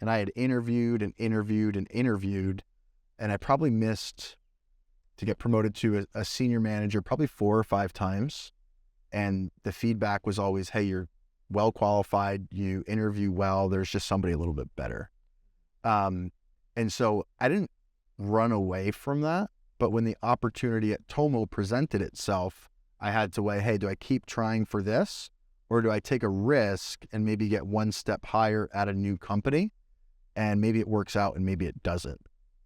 And I had interviewed and interviewed and interviewed, and I probably missed to get promoted to a senior manager probably 4 or 5 times. And the feedback was always, hey, you're well qualified, you interview well, there's just somebody a little bit better. And so I didn't run away from that, but when the opportunity at Tomo presented itself, I had to weigh, hey, do I keep trying for this, or do I take a risk and maybe get one step higher at a new company, and maybe it works out and maybe it doesn't.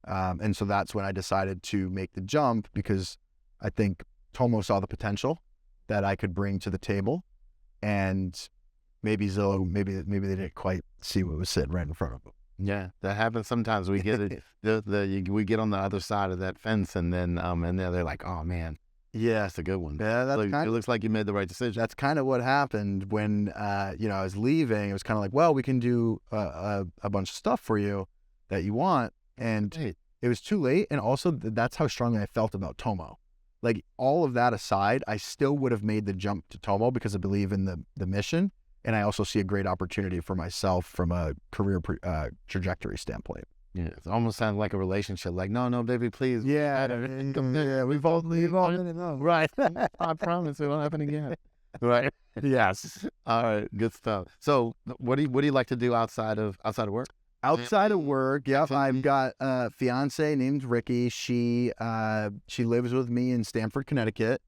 And so that's when I decided to make the jump, because I think Tomo saw the potential that I could bring to the table, and maybe Zillow, maybe they didn't quite see what was sitting right in front of them. Yeah, that happens sometimes. We get it, we get on the other side of that fence, and then they're like, oh man, yeah, that's a good one. Yeah, that's it looks like you made the right decision. That's kind of what happened when I was leaving. It was kind of like, well, we can do a bunch of stuff for you that you want, and it was too late. And also, that's how strongly I felt about Tomo. Like, all of that aside, I still would have made the jump to Tomo because I believe in the mission, and I also see a great opportunity for myself from a career trajectory standpoint. Yeah, it almost sounds like a relationship. Like, no, baby, please. Yeah, we've all been in love. Right. I promise it won't happen again. Right. Yes. All right. Good stuff. So, what do you like to do outside of work? Outside of work, yep. I've got a fiance named Ricky. She lives with me in Stamford, Connecticut.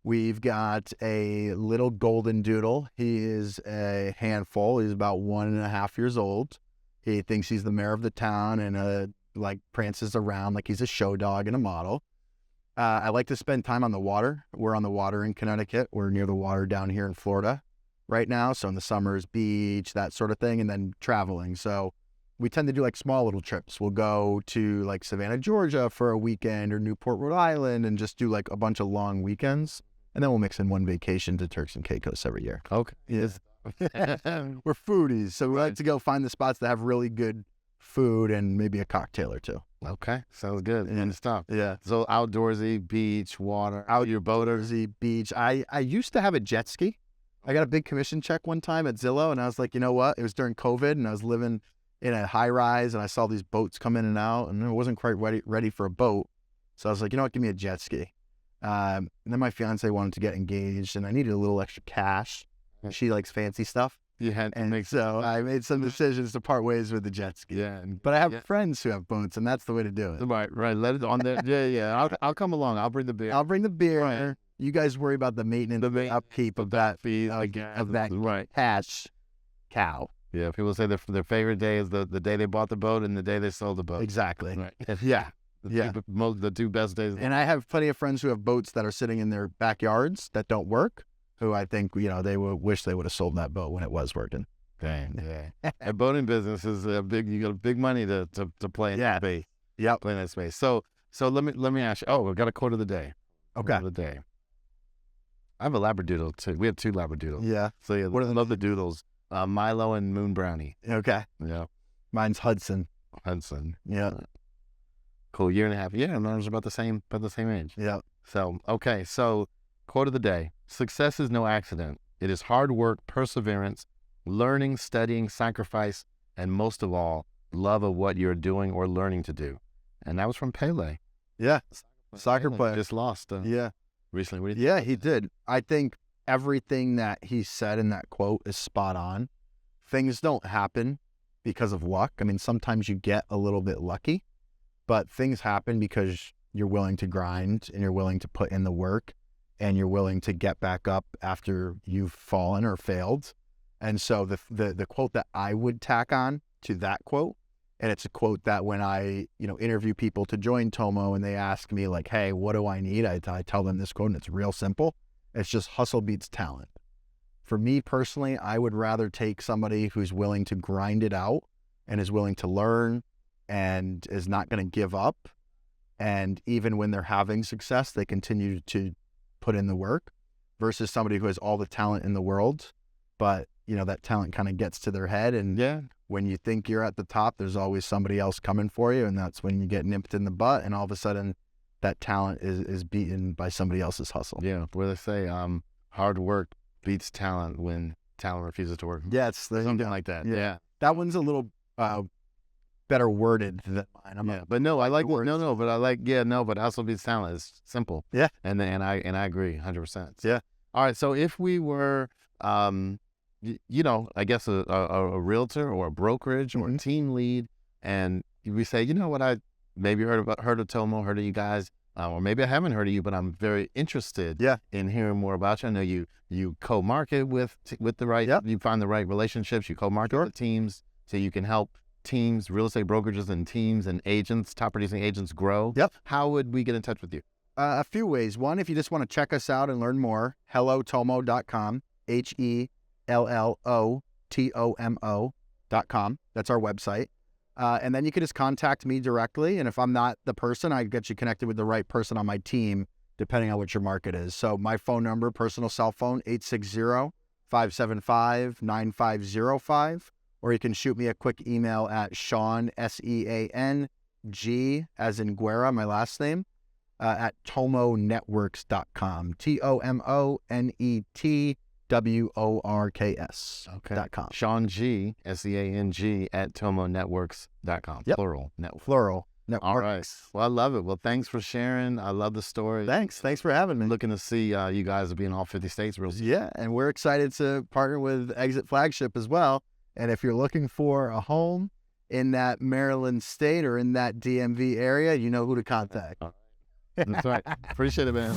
We've got a little golden doodle. He is a handful. He's about 1.5 years old. He thinks he's the mayor of the town and like prances around like he's a show dog and a model. I like to spend time on the water. We're on the water in Connecticut. We're near the water down here in Florida right now. So in the summers, beach, that sort of thing, and then traveling. So we tend to do like small little trips. We'll go to like Savannah, Georgia for a weekend, or Newport, Rhode Island, and just do like a bunch of long weekends. And then we'll mix in one vacation to Turks and Caicos every year. Okay. Yes. We're foodies, so we like to go find the spots that have really good food and maybe a cocktail or two. Okay, sounds good. And stuff. Yeah. So outdoorsy, beach, water, your outdoorsy, beach. I used to have a jet ski. I got a big commission check one time at Zillow, and I was like, you know what? It was during COVID, and I was living in a high rise, and I saw these boats come in and out, and I wasn't quite ready for a boat. So I was like, you know what? Give me a jet ski. And then my fiance wanted to get engaged, and I needed a little extra cash. She likes fancy stuff. You had to make so I made some decisions to part ways with the jet ski. Yeah. But I have friends who have boats, and that's the way to do it. Right. Let it on there. Yeah. I'll come along. I'll bring the beer. Right. You guys worry about the maintenance, the upkeep of that cash cow. Yeah. People say their favorite day is the day they bought the boat and the day they sold the boat. Exactly. Right. Yeah. The two best days. And I have plenty of friends who have boats that are sitting in their backyards that don't work, who I think, they would wish they would have sold that boat when it was working. Dang, yeah. And boating business is you got big money to play in that space. Yep. Play in that space. So let me ask you, we got a quote of the day. Okay. Quote of the day. I have a Labradoodle too. We have 2 Labradoodles. Yeah. So yeah, I love the doodles. Milo and Moon Brownie. Okay. Yeah. Mine's Hudson. Yeah. Cool. 1.5 years. Yeah, I was about the same age. Yeah. So, okay. So, quote of the day. Success is no accident. It is hard work, perseverance, learning, studying, sacrifice, and most of all, love of what you're doing or learning to do. And that was from Pele. Yeah. Soccer player. Just lost. Recently. Yeah, he did. I think everything that he said in that quote is spot on. Things don't happen because of luck. I mean, sometimes you get a little bit lucky, but things happen because you're willing to grind and you're willing to put in the work and you're willing to get back up after you've fallen or failed. And so the quote that I would tack on to that quote, and it's a quote that when I, interview people to join Tomo and they ask me like, hey, what do I need? I tell them this quote, and it's real simple. It's just hustle beats talent. For me personally, I would rather take somebody who's willing to grind it out and is willing to learn and is not going to give up. And even when they're having success, they continue to put in the work, versus somebody who has all the talent in the world, but that talent kind of gets to their head. And when you think you're at the top, there's always somebody else coming for you. And that's when you get nipped in the butt. And all of a sudden that talent is beaten by somebody else's hustle. Yeah. Where they say, hard work beats talent when talent refuses to work. Yeah. It's something like that. Yeah. That one's a little better worded than mine. Yeah, but no, I like words. no, but I like but also be sound. It's simple. Yeah. and I agree 100%. Yeah. All right, so if we were, I guess a realtor or a brokerage or a team lead, and we say, you know what, I maybe heard of Tomo, heard of you guys, or maybe I haven't heard of you, but I'm very interested in hearing more about you. I know you co-market with the right, you find the right relationships, you co-market with teams, so you can help teams, real estate brokerages and teams and agents, top producing agents grow. How would we get in touch with you? A few ways. One, if you just want to check us out and learn more, hellotomo.com, HELLOTOMO.com. That's our website. And then you can just contact me directly. And if I'm not the person, I get you connected with the right person on my team, depending on what your market is. So my phone number, personal cell phone, 860-575-9505. Or you can shoot me a quick email at Sean, SEANG, as in Guerra, my last name, at tomonetworks.com, TOMONETWORKS.com. Sean G, SEANG, at tomonetworks.com. Plural. Network. Plural. Networks. All right. Well, I love it. Well, thanks for sharing. I love the story. Thanks for having me. Looking to see you guys be in all 50 states real soon. Yeah, and we're excited to partner with Exit Flagship as well. And if you're looking for a home in that Maryland state or in that DMV area, you know who to contact. That's right. Appreciate it, man.